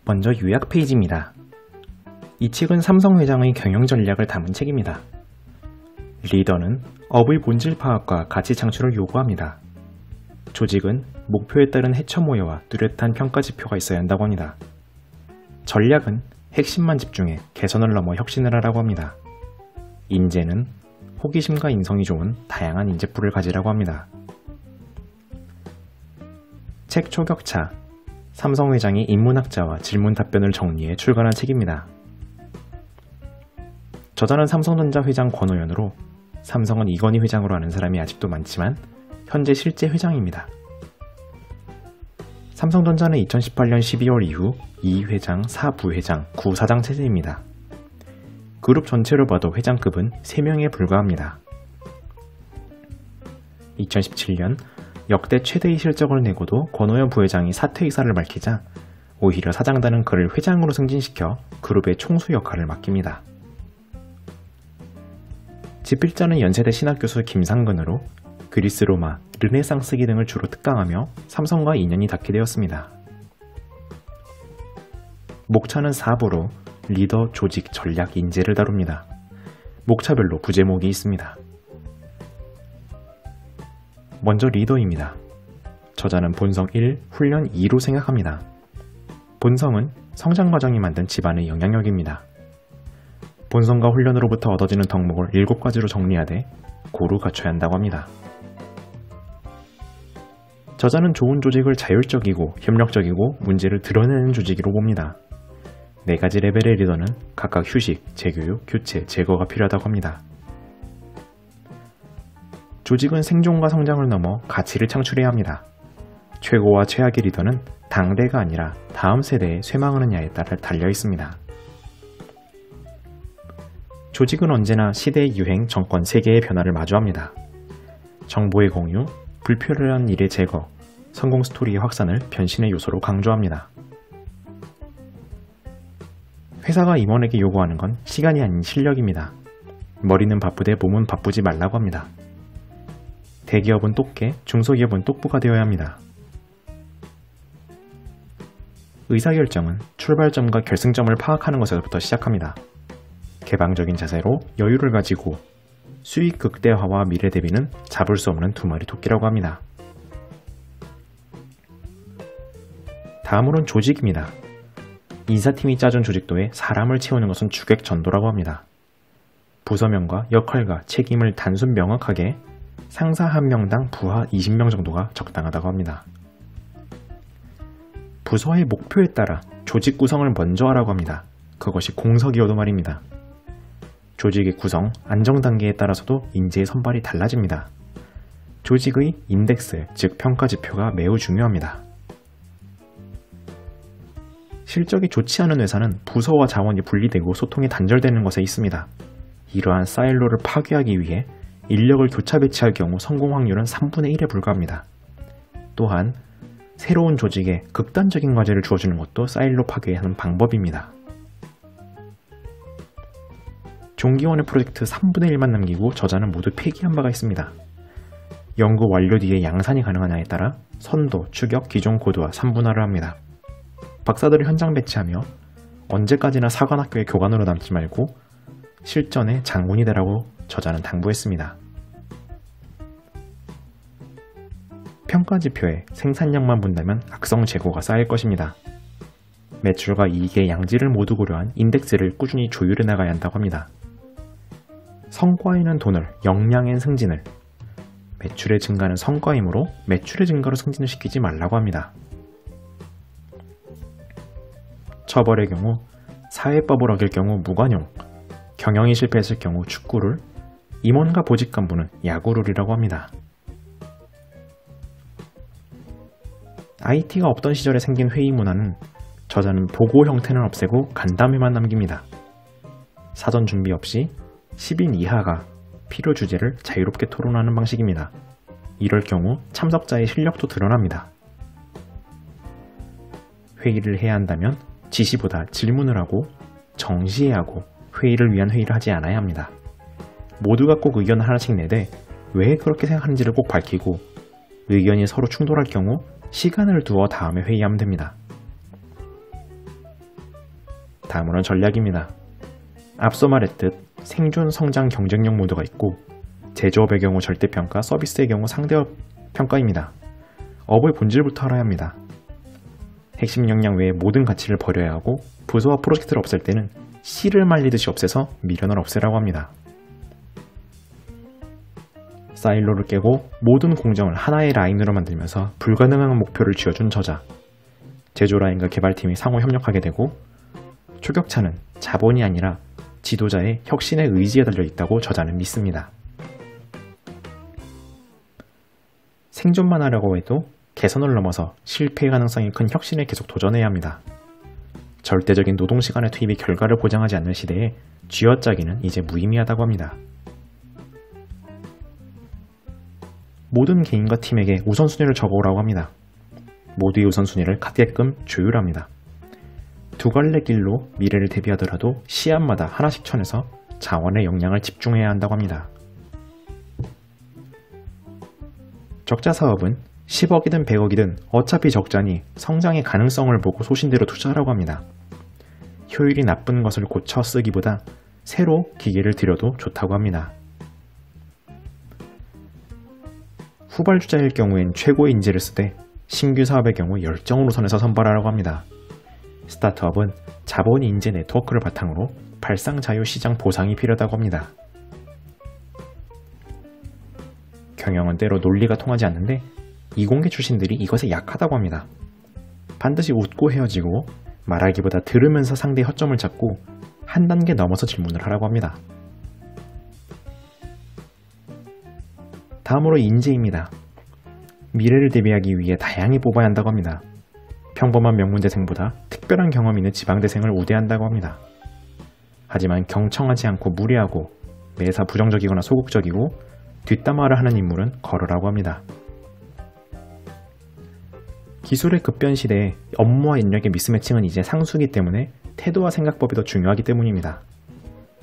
먼저 요약 페이지입니다. 이 책은 삼성 회장의 경영 전략을 담은 책입니다. 리더는 업의 본질 파악과 가치 창출을 요구합니다. 조직은 목표에 따른 해처 모여와 뚜렷한 평가 지표가 있어야 한다고 합니다. 전략은 핵심만 집중해 개선을 넘어 혁신을 하라고 합니다. 인재는 호기심과 인성이 좋은 다양한 인재풀을 가지라고 합니다. 책 초격차, 삼성 회장이 인문학자와 질문 답변을 정리해 출간한 책입니다. 저자는 삼성전자 회장 권오연으로 삼성은 이건희 회장으로 아는 사람이 아직도 많지만 현재 실제 회장입니다. 삼성전자는 2018년 12월 이후 2회장, 4부회장, 9사장 체제입니다. 그룹 전체로 봐도 회장급은 3명에 불과합니다. 2017년 역대 최대의 실적을 내고도 권오연 부회장이 사퇴 의사를 밝히자 오히려 사장단은 그를 회장으로 승진시켜 그룹의 총수 역할을 맡깁니다. 집필자는 연세대 신학교수 김상근으로 그리스 로마, 르네상스기 등을 주로 특강하며 삼성과 인연이 닿게 되었습니다. 목차는 4부로 리더, 조직, 전략, 인재를 다룹니다. 목차별로 부제목이 있습니다. 먼저 리더입니다. 저자는 본성 1, 훈련 2로 생각합니다. 본성은 성장 과정이 만든 집안의 영향력입니다. 본성과 훈련으로부터 얻어지는 덕목을 7가지로 정리하되 고루 갖춰야 한다고 합니다. 저자는 좋은 조직을 자율적이고 협력적이고 문제를 드러내는 조직으로 봅니다. 4가지 레벨의 리더는 각각 휴식, 재교육, 교체, 제거가 필요하다고 합니다. 조직은 생존과 성장을 넘어 가치를 창출해야 합니다. 최고와 최악의 리더는 당대가 아니라 다음 세대에 쇠망하느냐에 따라 달려 있습니다. 조직은 언제나 시대의 유행, 정권, 세계의 변화를 마주합니다. 정보의 공유, 불필요한 일의 제거, 성공 스토리의 확산을 변신의 요소로 강조합니다. 회사가 임원에게 요구하는 건 시간이 아닌 실력입니다. 머리는 바쁘되 몸은 바쁘지 말라고 합니다. 대기업은 똑개, 중소기업은 똑부가 되어야 합니다. 의사결정은 출발점과 결승점을 파악하는 것에서부터 시작합니다. 개방적인 자세로 여유를 가지고 수익 극대화와 미래 대비는 잡을 수 없는 두 마리 토끼라고 합니다. 다음으론 조직입니다. 인사팀이 짜준 조직도에 사람을 채우는 것은 주객전도라고 합니다. 부서명과 역할과 책임을 단순 명확하게 상사 1명당 부하 20명 정도가 적당하다고 합니다. 부서의 목표에 따라 조직 구성을 먼저 하라고 합니다. 그것이 공석이어도 말입니다. 조직의 구성, 안정 단계에 따라서도 인재의 선발이 달라집니다. 조직의 인덱스, 즉 평가 지표가 매우 중요합니다. 실적이 좋지 않은 회사는 부서와 자원이 분리되고 소통이 단절되는 것에 있습니다. 이러한 사일로를 파괴하기 위해 인력을 교차 배치할 경우 성공 확률은 3분의 1에 불과합니다. 또한 새로운 조직에 극단적인 과제를 주어주는 것도 사일로 파괴하는 방법입니다. 종기원의 프로젝트 3분의 1만 남기고 저자는 모두 폐기한 바가 있습니다. 연구 완료 뒤에 양산이 가능하냐에 따라 선도, 추격, 기존 코드와 3분할을 합니다. 박사들을 현장 배치하며 언제까지나 사관학교의 교관으로 남지 말고 실전의 장군이 되라고 저자는 당부했습니다. 평가지표에 생산량만 본다면 악성 재고가 쌓일 것입니다. 매출과 이익의 양질을 모두 고려한 인덱스를 꾸준히 조율해 나가야 한다고 합니다. 성과에는 돈을, 역량엔 승진을, 매출의 증가는 성과이므로 매출의 증가로 승진을 시키지 말라고 합니다. 처벌의 경우 사회법을 어길 경우 무관용, 경영이 실패했을 경우 축구를, 임원과 보직 간부는 야구룰이라고 합니다. IT가 없던 시절에 생긴 회의 문화는 저자는 보고 형태는 없애고 간담회만 남깁니다. 사전 준비 없이 10인 이하가 필요 주제를 자유롭게 토론하는 방식입니다. 이럴 경우 참석자의 실력도 드러납니다. 회의를 해야 한다면 지시보다 질문을 하고 정시해야 하고 회의를 위한 회의를 하지 않아야 합니다. 모두가 꼭 의견을 하나씩 내되 왜 그렇게 생각하는지를 꼭 밝히고 의견이 서로 충돌할 경우 시간을 두어 다음에 회의하면 됩니다. 다음으로는 전략입니다. 앞서 말했듯 생존, 성장, 경쟁력 모드가 있고 제조업의 경우 절대평가, 서비스의 경우 상대업 평가입니다. 업의 본질부터 알아야 합니다. 핵심 역량 외에 모든 가치를 버려야 하고 부서와 프로젝트를 없앨 때는 씨를 말리듯이 없애서 미련을 없애라고 합니다. 사일로를 깨고 모든 공정을 하나의 라인으로 만들면서 불가능한 목표를 쥐어준 저자. 제조 라인과 개발팀이 상호 협력하게 되고 초격차는 자본이 아니라 지도자의 혁신의 의지에 달려있다고 저자는 믿습니다. 생존만 하려고 해도 개선을 넘어서 실패의 가능성이 큰 혁신에 계속 도전해야 합니다. 절대적인 노동시간의 투입이 결과를 보장하지 않는 시대에 쥐어짜기는 이제 무의미하다고 합니다. 모든 개인과 팀에게 우선순위를 적어오라고 합니다. 모두의 우선순위를 같게끔 조율합니다. 두 갈래 길로 미래를 대비하더라도 시합마다 하나씩 쳐내서 자원의 역량을 집중해야 한다고 합니다. 적자 사업은 10억이든 100억이든 어차피 적자니 성장의 가능성을 보고 소신대로 투자하라고 합니다. 효율이 나쁜 것을 고쳐 쓰기보다 새로 기계를 들여도 좋다고 합니다. 후발주자일 경우엔 최고의 인재를 쓰되 신규 사업의 경우 열정으로 선에서 선발하라고 합니다. 스타트업은 자본 인재 네트워크를 바탕으로 발상 자유 시장 보상이 필요하다고 합니다. 경영은 때로 논리가 통하지 않는데 이공계 출신들이 이것에 약하다고 합니다. 반드시 웃고 헤어지고 말하기보다 들으면서 상대의 허점을 찾고 한 단계 넘어서 질문을 하라고 합니다. 다음으로 인재입니다. 미래를 대비하기 위해 다양히 뽑아야 한다고 합니다. 평범한 명문대생보다 특별한 경험 있는 지방대생을 우대한다고 합니다. 하지만 경청하지 않고 무례하고 매사 부정적이거나 소극적이고 뒷담화를 하는 인물은 거르라고 합니다. 기술의 급변 시대에 업무와 인력의 미스매칭은 이제 상수이기 때문에 태도와 생각법이 더 중요하기 때문입니다.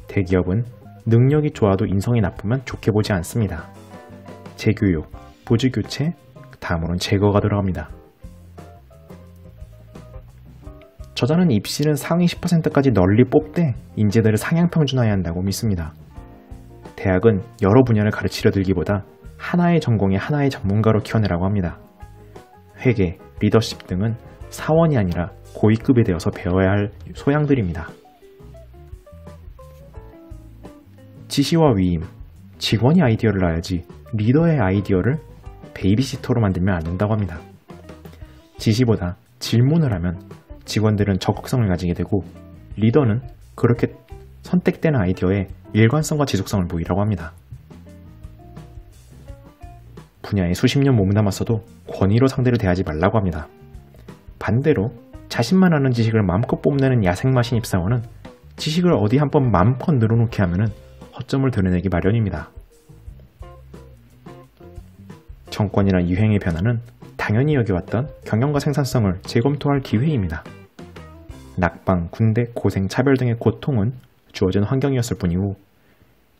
대기업은 능력이 좋아도 인성이 나쁘면 좋게 보지 않습니다. 재교육, 보직교체, 다음으로는 제거가 들어갑니다. 저자는 입시는 상위 10%까지 널리 뽑되 인재들을 상향평준화해야 한다고 믿습니다. 대학은 여러 분야를 가르치려 들기보다 하나의 전공에 하나의 전문가로 키워내라고 합니다. 회계, 리더십 등은 사원이 아니라 고위급에 되어서 배워야 할 소양들입니다. 지시와 위임, 직원이 아이디어를 놔야지 리더의 아이디어를 베이비시터로 만들면 안 된다고 합니다. 지시보다 질문을 하면 직원들은 적극성을 가지게 되고 리더는 그렇게 선택된 아이디어에 일관성과 지속성을 보이라고 합니다. 분야에 수십 년 몸담았어도 권위로 상대를 대하지 말라고 합니다. 반대로 자신만 아는 지식을 마음껏 뽐내는 야생마 신입사원은 지식을 어디 한번 마음껏 늘어놓게 하면 허점을 드러내기 마련입니다. 정권이나 유행의 변화는 당연히 여겨왔던 경영과 생산성을 재검토할 기회입니다. 낙방, 군대, 고생, 차별 등의 고통은 주어진 환경이었을 뿐이고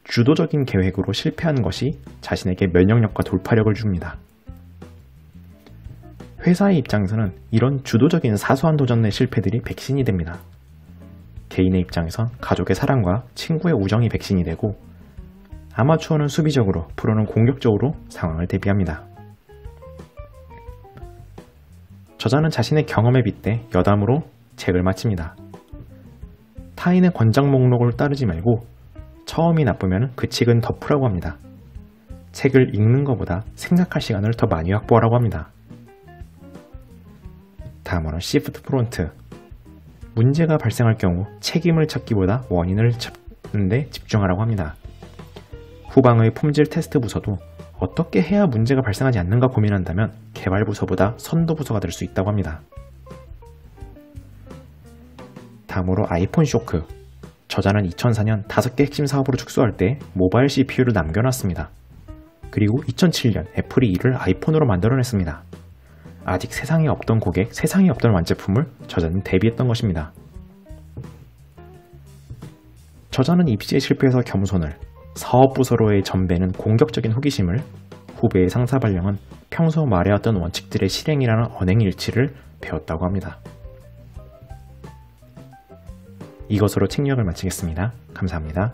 주도적인 계획으로 실패한 것이 자신에게 면역력과 돌파력을 줍니다. 회사의 입장에서는 이런 주도적인 사소한 도전의 실패들이 백신이 됩니다. 개인의 입장에선 가족의 사랑과 친구의 우정이 백신이 되고 아마추어는 수비적으로, 프로는 공격적으로 상황을 대비합니다. 저자는 자신의 경험에 빗대 여담으로 책을 마칩니다. 타인의 권장 목록을 따르지 말고 처음이 나쁘면 그 책은 덮으라고 합니다. 책을 읽는 것보다 생각할 시간을 더 많이 확보하라고 합니다. 다음으로는 시프트 프론트. 문제가 발생할 경우 책임을 찾기보다 원인을 찾는 데 집중하라고 합니다. 후방의 품질 테스트 부서도 어떻게 해야 문제가 발생하지 않는가 고민한다면 개발 부서보다 선도 부서가 될 수 있다고 합니다. 다음으로 아이폰 쇼크. 저자는 2004년 5개 핵심 사업으로 축소할 때 모바일 CPU를 남겨놨습니다. 그리고 2007년 애플이 이를 아이폰으로 만들어냈습니다. 아직 세상에 없던 고객, 세상에 없던 완제품을 저자는 대비했던 것입니다. 저자는 입시에 실패해서 겸손을, 사업부서로의 전배는 공격적인 호기심을, 후배의 상사 발령은 평소 말해왔던 원칙들의 실행이라는 언행일치를 배웠다고 합니다. 이것으로 책력을 마치겠습니다. 감사합니다.